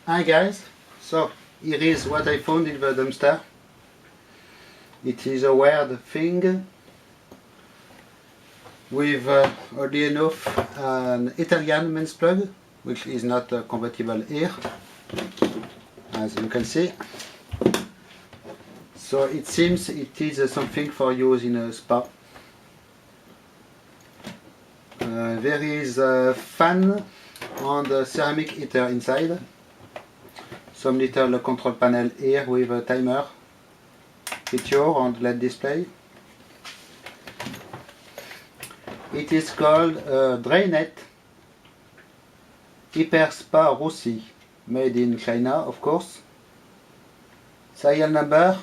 Hi guys, so here is what I found in the dumpster. It is a weird thing with oddly enough an Italian men's plug, which is not compatible here, as you can see. So it seems it is something for use in a spa. There is a fan and a ceramic heater inside. Some little control panel here with a timer, feature and LED display. It is called Drainet Hyperspa Russie, made in China, of course. Serial number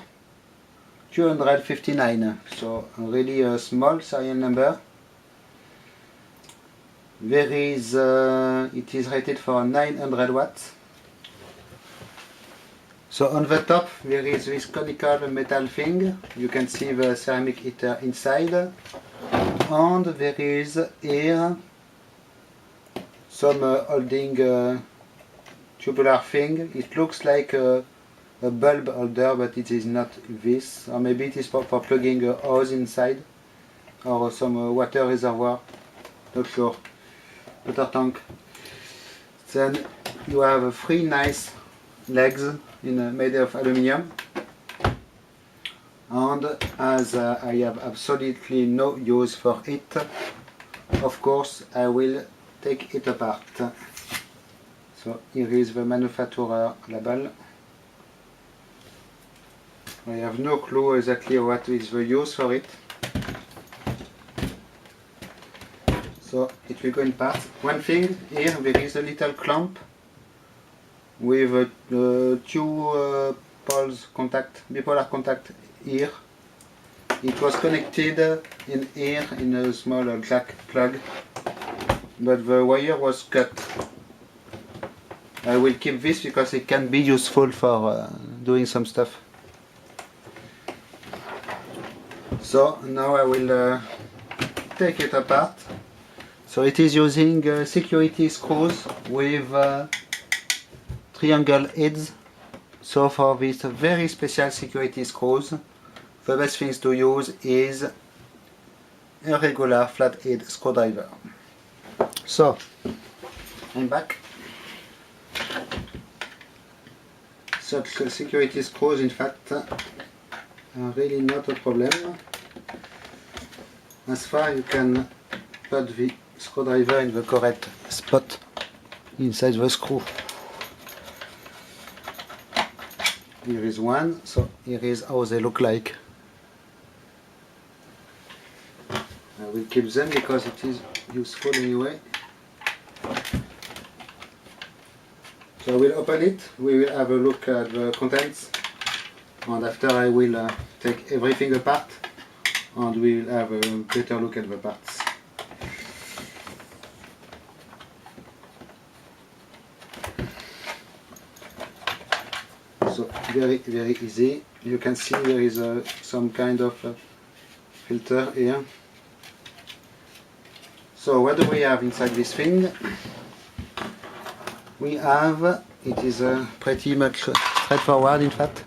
259, so really a small serial number. There is, it is rated for 900 watts. So on the top there is this conical metal thing. You can see the ceramic heater inside, and there is here some holding tubular thing. It looks like a bulb holder, but it is not this, or maybe it is for plugging a hose inside, or some water reservoir, not sure, water tank. Then you have 3 nice legs made of aluminium, and as I have absolutely no use for it, of course I will take it apart. So here is the manufacturer label. I have no clue exactly what is the use for it, so it will go in parts. One thing, here there is a little clamp with 2 poles contact, bipolar contact here. It was connected in here in a small jack plug, but the wire was cut. I will keep this because it can be useful for doing some stuff. So now I will take it apart. So it is using security screws with triangle heads. So for these very special security screws, the best things to use is a regular flathead screwdriver. So I'm back. Such security screws, in fact, are really not a problem, as far you can put the screwdriver in the correct spot inside the screw. Here is one, so here is how they look like. I will keep them because it is useful anyway. So I will open it, we will have a look at the contents, and after I will take everything apart and we will have a better look at the parts. So very easy. You can see there is some kind of filter here. So what do we have inside this thing? We have, it is pretty much straightforward, in fact,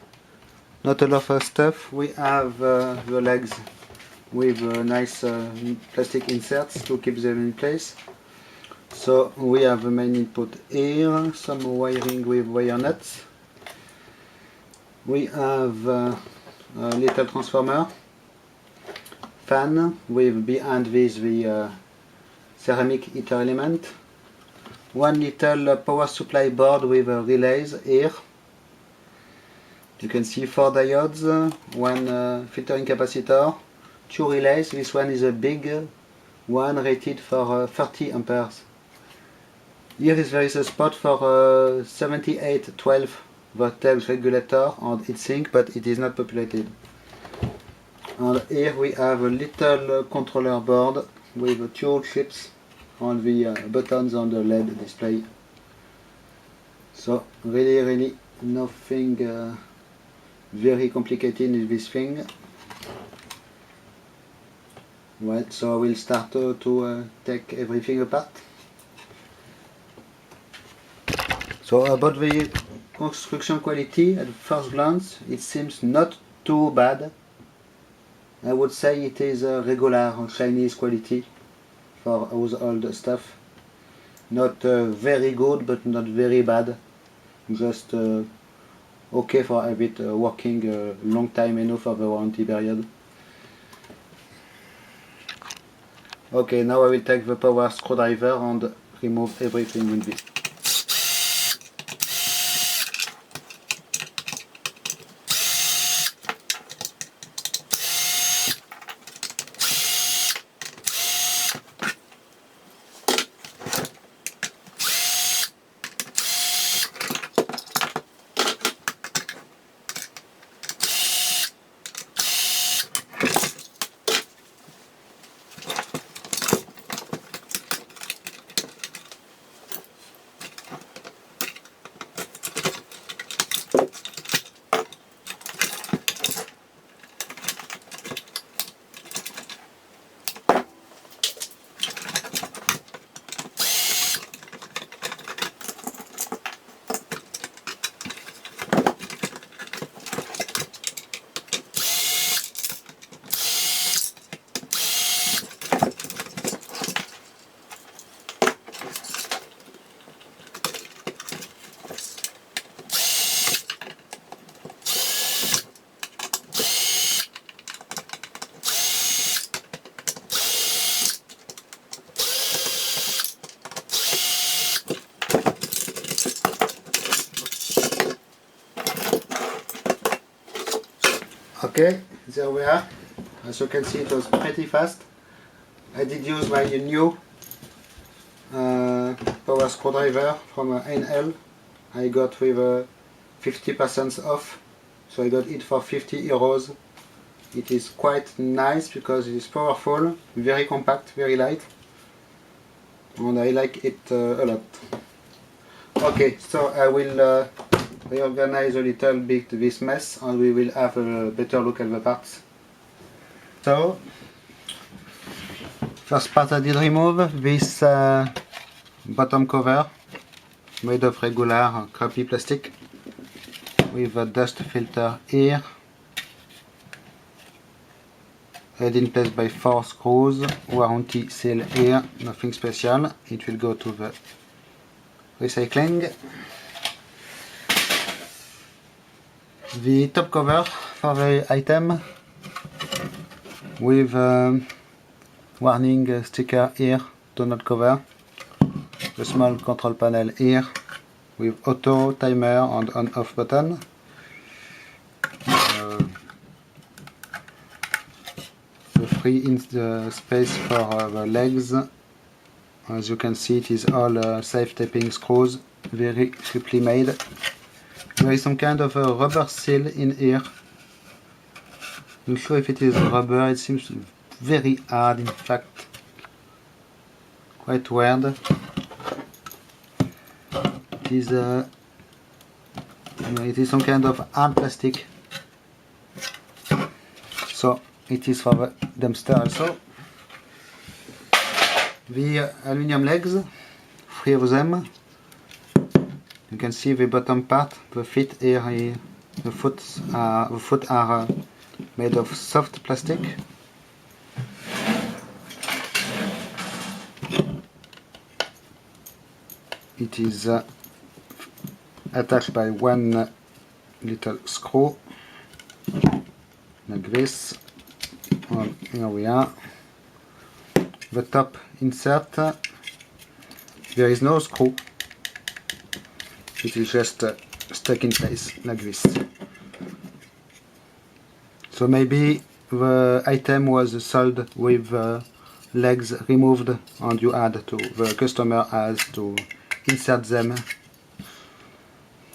not a lot of stuff. We have the legs with nice plastic inserts to keep them in place. So we have the main input here, some wiring with wire nuts. We have a little transformer, fan with behind this the ceramic heater element, one little power supply board with relays here. You can see 4 diodes, one filtering capacitor, 2 relays. This one is a big one rated for 30 amperes. Here there is a spot for 7812 voltage regulator and heatsink, but it is not populated. And here we have a little controller board with 2 chips on the buttons on the LED display. So really nothing very complicated in this thing. Well, so I will start to take everything apart. So about the construction quality, at first glance, it seems not too bad. I would say it is a regular Chinese quality for household stuff. Not very good, but not very bad. Just okay for have it working a long time enough for the warranty period. Okay, now I will take the power screwdriver and remove everything with it. Okay, there we are. As you can see, it was pretty fast. I did use my new power screwdriver from NL. I got with 50% off, so I got it for 50 euros. It is quite nice because it is powerful, very compact, very light, and I like it a lot. Okay, so I will reorganize a little bit this mess and we will have a better look at the parts. So, first part I did remove this bottom cover made of regular crappy plastic with a dust filter here, held in place by 4 screws, warranty seal here, nothing special, it will go to the recycling. The top cover for the item with warning sticker here, do not cover. The small control panel here with auto, timer and on-off button. The free space for the legs. As you can see, it is all safe taping screws, very cheaply made. There is some kind of a rubber seal in here. Not sure if it is rubber, it seems very hard in fact. Quite weird. It is some kind of hard plastic. So it is for the dumpster also. The aluminum legs, 3 of them. You can see the bottom part, the feet here, the foot are made of soft plastic. It is attached by one little screw, like this. Well, here we are. The top insert, there is no screw. It is just stuck in place like this. So maybe the item was sold with legs removed and you had to, the customer has to insert them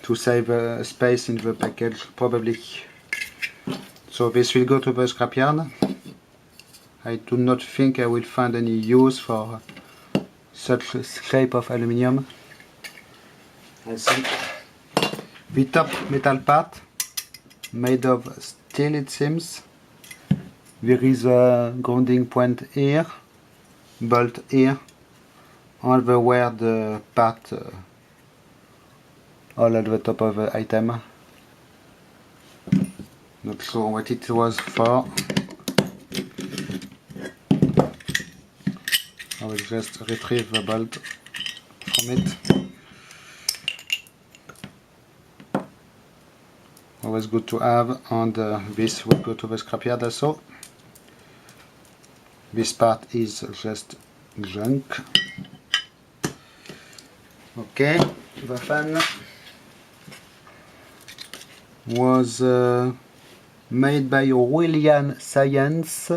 to save space in the package, probably. So this will go to the scrapyard. I do not think I will find any use for such a shape of aluminium. I think the top metal part, made of steel it seems. There is a grounding point here, bolt here, and the weird part all at the top of the item. Not sure what it was for. I will just retrieve the bolt from it. Always good to have, and this will go to the scrapyard also. This part is just junk. Okay, the fan was made by William Science.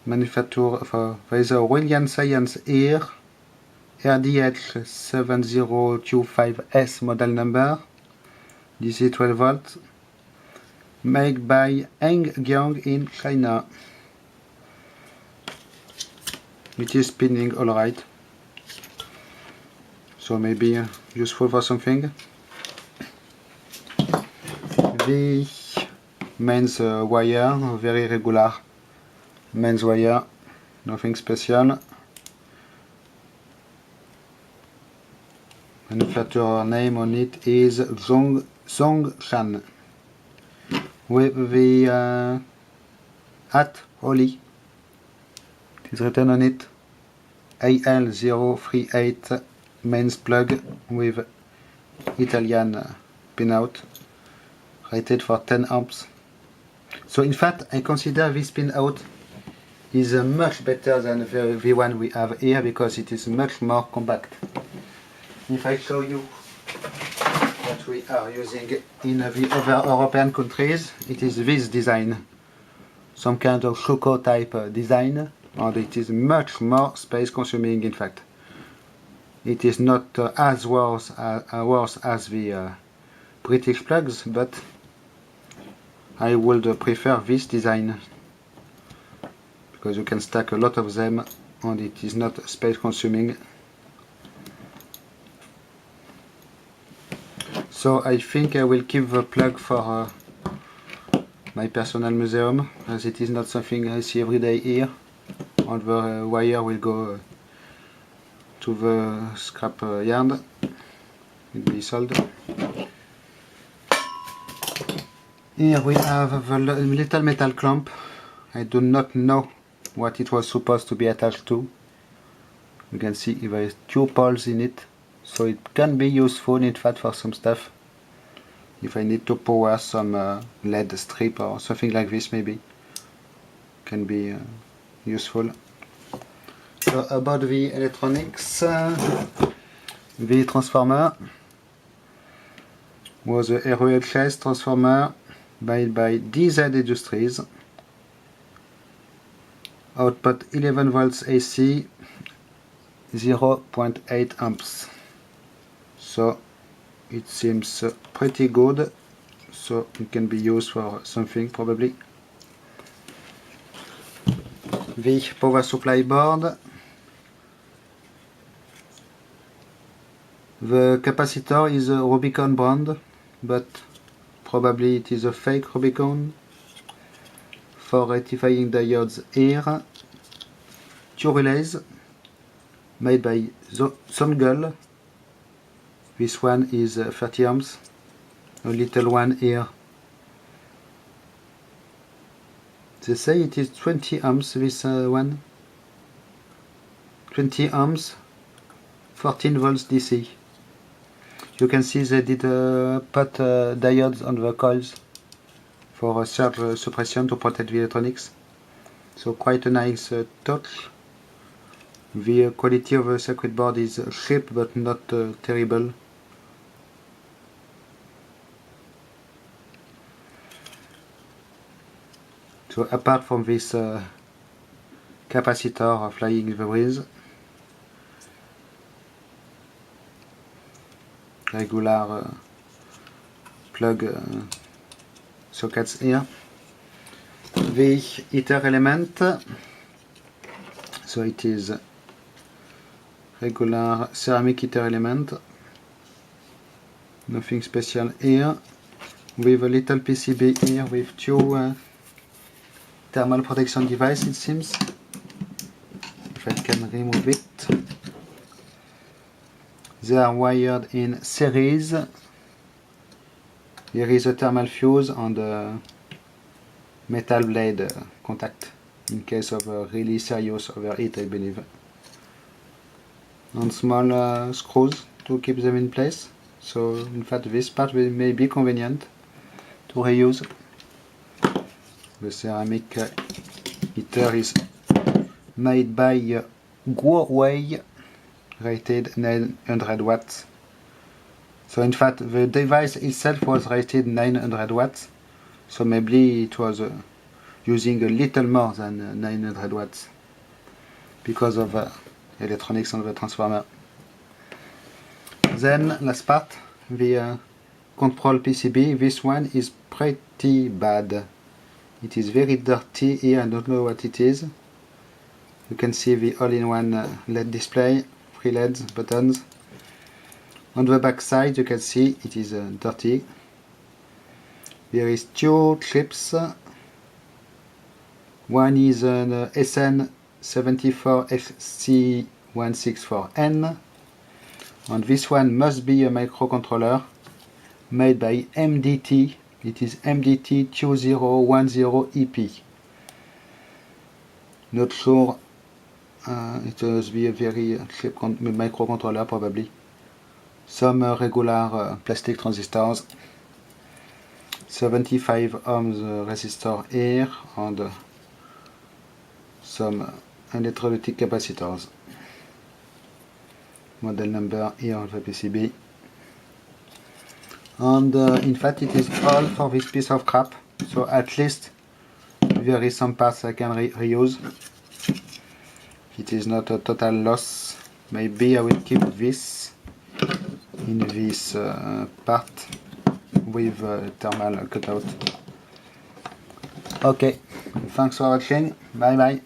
Manufacturer for the William Science here. RDH7025S model number, DC 12 volts, made by Hengjiang in China. It is spinning alright, so maybe useful for something. The mains wire, very regular mains wire, nothing special. Manufacturer name on it is Zhongshan, with the at Holy. It is written on it AL038 mains plug with Italian pinout, rated for 10 amps. So in fact I consider this pinout is much better than the one we have here, because it is much more compact. If I show you what we are using in the other European countries, it is this design, some kind of Shoko type design, and it is much more space consuming. In fact, it is not as worse as the British plugs, but I would prefer this design, because you can stack a lot of them and it is not space consuming. So I think I will keep the plug for my personal museum, as it is not something I see every day here, and the wire will go to the scrap yard, it will be sold. Here we have the little metal clamp. I do not know what it was supposed to be attached to. You can see there is 2 poles in it, so it can be useful in fact for some stuff. If I need to power some LED strip or something like this, maybe can be useful. So about the electronics, the transformer was a REHS transformer made by DZ Industries. Output 11 volts AC, 0.8 amps. So it seems pretty good, so it can be used for something probably. The power supply board. The capacitor is a Rubicon brand, but probably it is a fake Rubicon. For rectifying diodes here, 2 relays made by Zongul. This one is 30 amps, a little one here. They say it is 20 amps, this one. 20 amps, 14 volts DC. You can see they did put diodes on the coils for surge suppression to protect the electronics. So quite a nice touch. The quality of the circuit board is cheap but not terrible. So apart from this capacitor flying in the breeze, regular plug sockets here. The heater element, so it is regular ceramic heater element, nothing special here, with a little PCB here with 2 thermal protection device, it seems, if I can remove it. They are wired in series. Here is a thermal fuse on the metal blade contact in case of a really serious overheat, I believe. And small screws to keep them in place. So in fact this part may be convenient to reuse. The ceramic heater is made by Guowei, rated 900 watts. So in fact the device itself was rated 900 watts, so maybe it was using a little more than 900 watts because of electronics on the transformer. Then last part, the control PCB. This one is pretty bad. It is very dirty here, I don't know what it is. You can see the all-in-one LED display, 3 LEDs, buttons. On the back side you can see it is dirty. There is 2 chips. One is an SN74XC164N, and this one must be a microcontroller made by MDT. It is MDT2010EP. Not sure, it must be a very cheap microcontroller probably. Some regular plastic transistors, 75 ohms resistor here, and some electrolytic capacitors. Model number here on the PCB. And in fact it is all for this piece of crap, so at least there is some parts I can reuse. It is not a total loss. Maybe I will keep this in this part with thermal cutout. Okay, thanks for watching, bye bye.